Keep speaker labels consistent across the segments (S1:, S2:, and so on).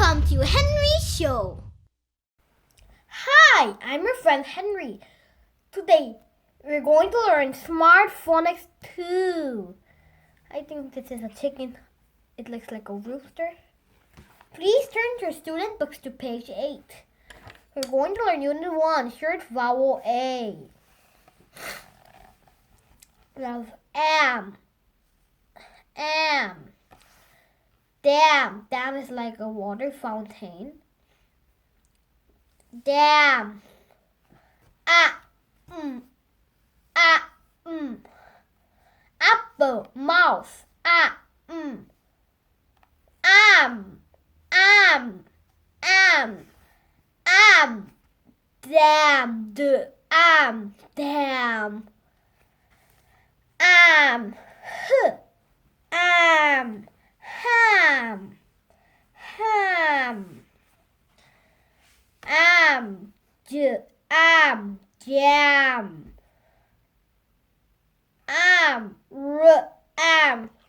S1: Welcome to Henry's show. Hi, I'm your friend Henry. Today, we're going to learn Smart Phonics 2. I think this is a chicken. It looks like a rooster. Please turn your student books to page 8. We're going to learn Unit 1, short vowel A. Love am. Dam. Dam is like a water fountain. Dam. Apple. Mouse. Am. Dam. Dam. Ham. Jam.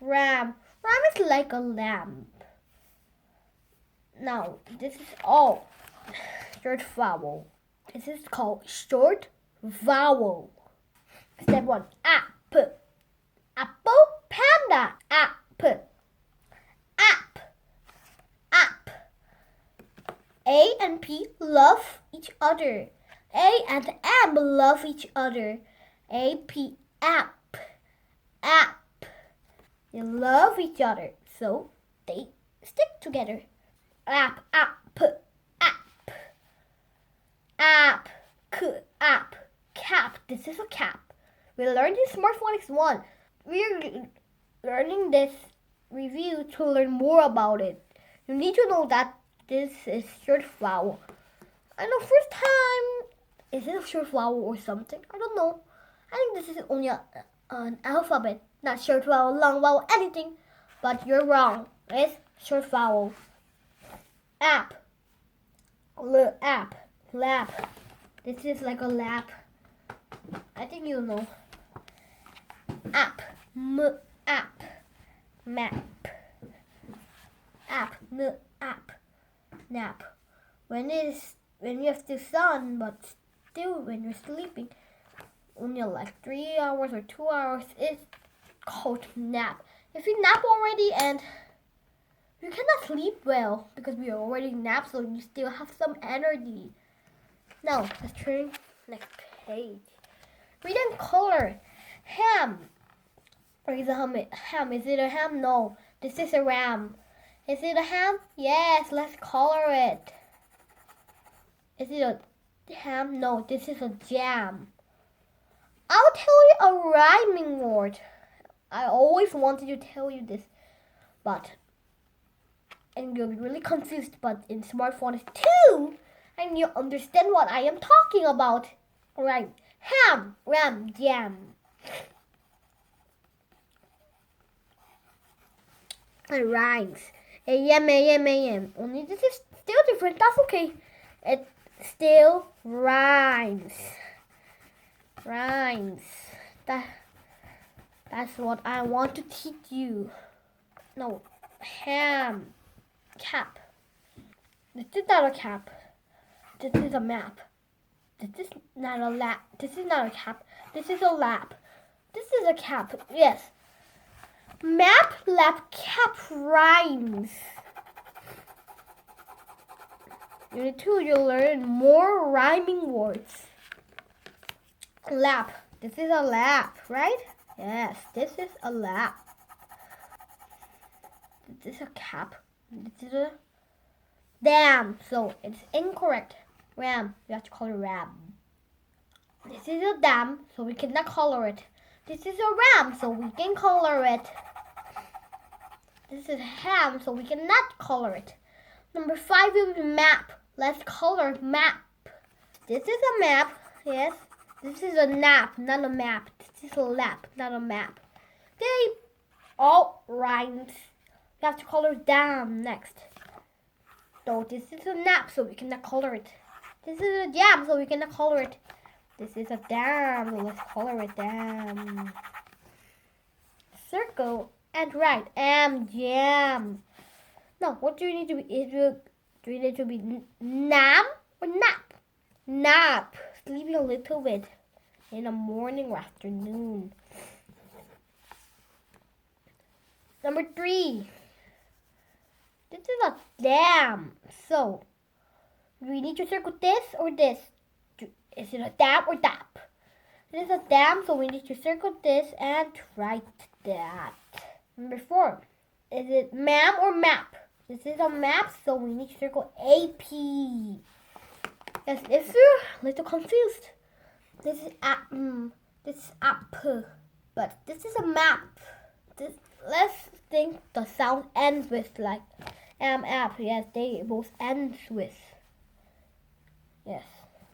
S1: Ram. Ram is like a lamb. Now, this is all short vowel. This is called short vowel. Step 1. Apple. Panda. App. A and P love each other. A and M love each other. AP. App. They love each other, so they stick together. App. Cap. This is a cap. We learned in Smart Phonics 1. We're learning this review to learn more about it. You need to know that this is short vowel. I know first time, is it a short vowel or something? I don't know. I think this is only an alphabet, not short vowel, long vowel, anything. But you're wrong. It's short vowel. App. Lap. This is like a lap. I think you know. App. Map. Nap. When you have the sun, but still when you're sleeping, only like 3 hours or 2 hours, it's called nap. If you nap already and you cannot sleep well because we already napped, so you still have some energy. Now let's turn next page. Read and color. Ham. For example, ham. Is it a ham? No. This is a ram. Is it a ham? Yes. Let's color it. Is it a ham? No. This is a jam. I'll tell you a rhyming word. I always wanted to tell you this, and you'll be really confused. But in Smart Phonics 2, and you understand what I am talking about. Alright. Ham, ram, jam. It rhymes. A-M. Only this is still different. That's okay. It still rhymes. That's what I want to teach you. No. Ham. Cap. This is not a cap. This is a map. This is not a lap. This is not a cap. This is a lap. This is a cap. Yes. Map, lap, cap rhymes. Unit 2, you'll learn more rhyming words. Lap. This is a lap, right? Yes, this is a lap. This is a cap. This is a dam. So it's incorrect. Ram. You have to call it ram. This is a dam, so we cannot color it. This is a ram, so we can color it. This is ham, so we cannot color it. Number 5 is map. Let's color map. This is a map. Yes. This is a nap, not a map. This is a lap, not a map. They all rhymes. You have to color dam next. So this is a nap, so we cannot color it. This is a jam, so we cannot color it. This is a dam, so let's color it dam. Circle and write jam. Now, what you need to do is Do you need to be nam or nap? Nap. Sleeping a little bit in the morning or afternoon. Number 3. This is a dam. So, do we need to circle this or this? Is it a dam or dap? This is a dam, so we need to circle this and write that. Number 4. Is it ma'am or map? This is a map, so we need to circle AP. Yes, if you're a little confused, this is app, but this is a map. Let's think the sound ends with like app. Yes, they both ends with. Yes,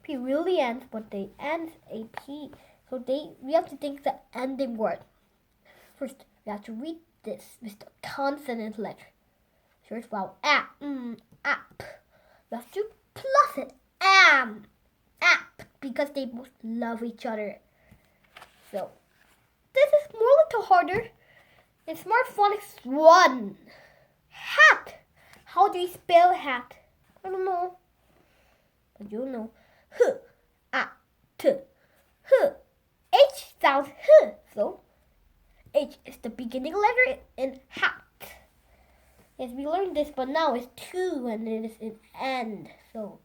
S1: P really ends, but they end AP. So we have to think the ending word. First, we have to read this with the consonant letter. So it's vowel app. We have to plus it app because they both love each other. So this is more a little harder. In Smart Phonics 1, hat. How do you spell hat? I don't know, but you know. H sounds so H is the beginning letter in hat. Yes, we learned this, but now it's 2 and it is in end. So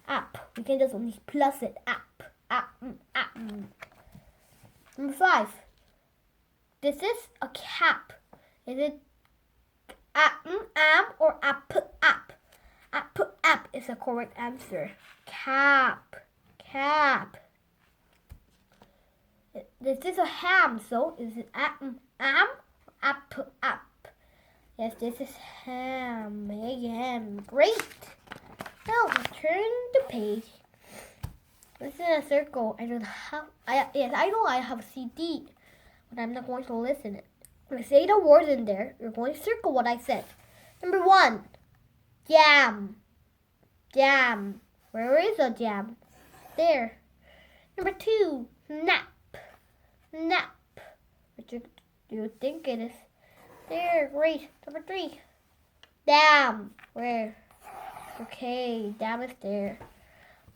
S1: app. We can just only plus it. App. Number 5. This is a cap. Is it am or app? App is the correct answer. Cap. This is a ham, so is it am? App. Yes, this is ham. Again, great. Now let's turn the page. This is a circle. I know I have a CD, but I'm not going to listen it. When I say the words in there, you're going to circle what I said. Number 1, jam. Where is a jam? There. Number 2, nap. What do you think it is? There, great. Number 3, dam. Where? Okay, dam is there.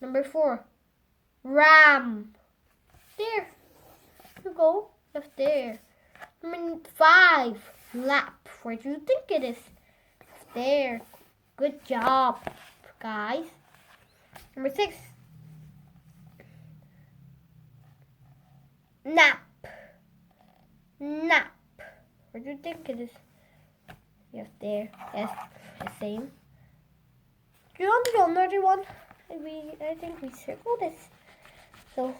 S1: Number 4, ram. There. You go. That's there. Number 5, lap. Where do you think it is? It's there. Good job, guys. Number 6, nap. Where do you think it is? Yes, there. Yes, the same. Do you want to do another one? I think we circle this. So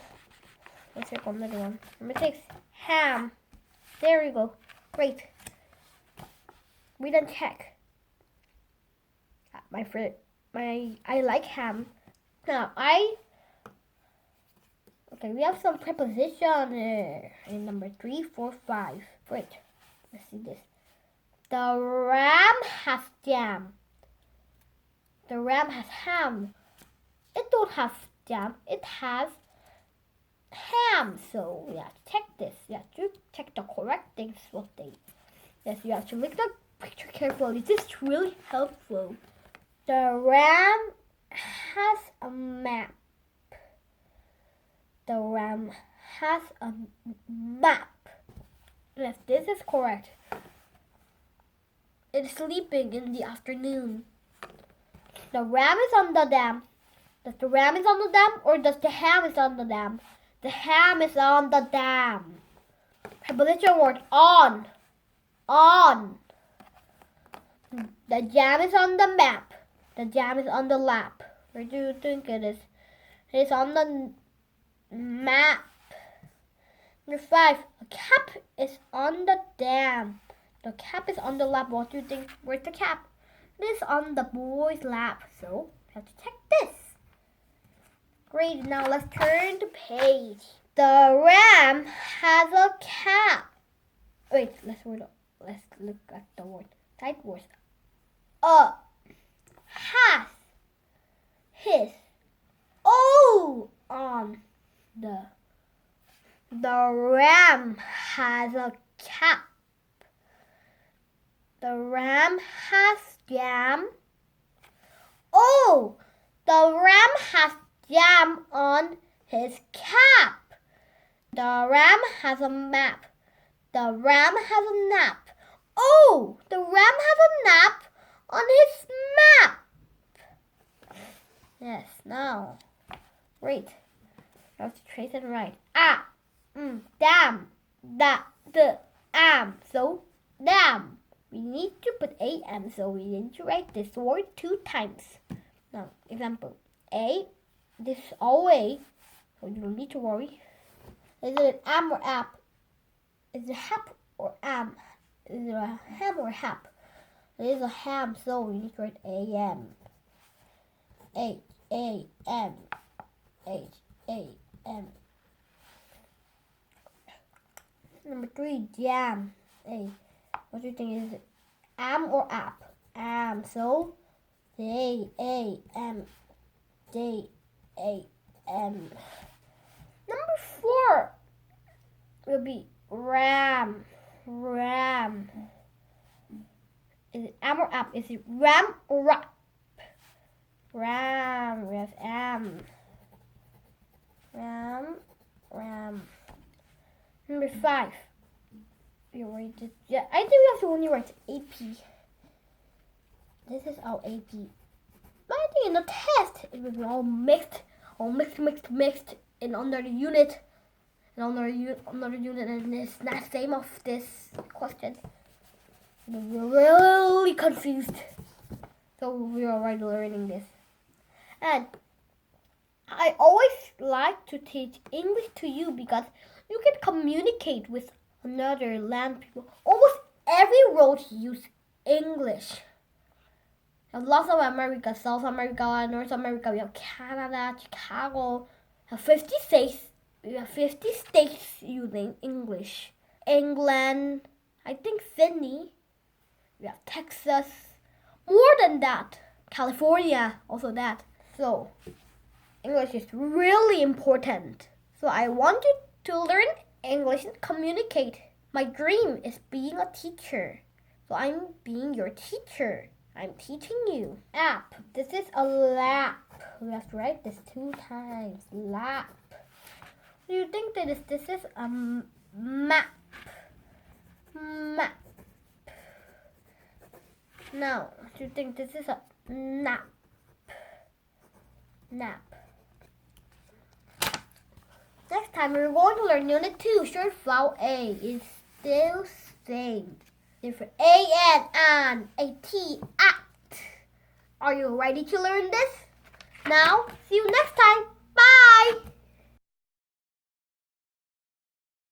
S1: let's circle another one. Number 6, ham. There we go. Great. We done check. I like ham. Now okay, we have some preposition in number 3, 4, 5. Great. Let's see this. The ram has jam. The ram has ham. It don't have jam. It has ham. So we have to check this. You have to check the correct things. Yes, you have to look at the picture carefully. This is really helpful. The ram has a map. The ram has a map. Yes, this is correct. It is sleeping in the afternoon. The ram is on the dam. Does the ram is on the dam or does the ham is on the dam? The ham is on the dam. Preposition word on. The jam is on the map. The jam is on the lap. Where do you think it is? It is on the map. Number 5, a cap is on the dam. The cap is on the lap. What do you think? Where's the cap? It is on the boy's lap. So we have to check this. Great. Now let's turn the page. The ram has a cap. Wait, let's look at the word. Tight words. Has his on the ram has a cap. The ram has jam. has jam on his cap. The ram has a map. The ram has a nap. Oh, the ram has a nap on his map. Yes, now. Wait. I have to trace it right. Damn. Am. So, damn. We need to put am, so we need to write this word 2 times. Now, example. A. This is all A, so you don't need to worry. Is it an am or app? Is it hap or am? Is it a ham or hap? It is a ham, so we need to write am. H-A-M. H-A-M. Number 3, jam. A. What do you think? Is it am or app? Am, so J-A-M. J-A-M. Number 4 will be ram. Ram. Is it am or app? Is it ram or rap? Ram. We have am. Ram. Number 5. We write it. Yeah, I think we have to only write AP. This is our AP. But I think in the test it will be all mixed, in another unit, another unit, and it's not the same of this question. We're really confused. So we are already learning this. And I always like to teach English to you because you can communicate with another land people. Almost every road uses English. We have lots of America, South America, North America. We have Canada, Chicago. We have 50 states. We have 50 states using English. England, I think Sydney. We have Texas. More than that, California, also that. So, English is really important. So I want you to learn English and communicate. My dream is being a teacher. So I'm being your teacher. I'm teaching you. App. This is a lap. We have to write this 2 times. Lap. Do you think that this is a map? Map. Now, do you think this is a nap? Nap. Next time we're going to learn Unit 2. Short vowel A is still same. Different A-N, and A-T, act. Are you ready to learn this? Now, see you next time.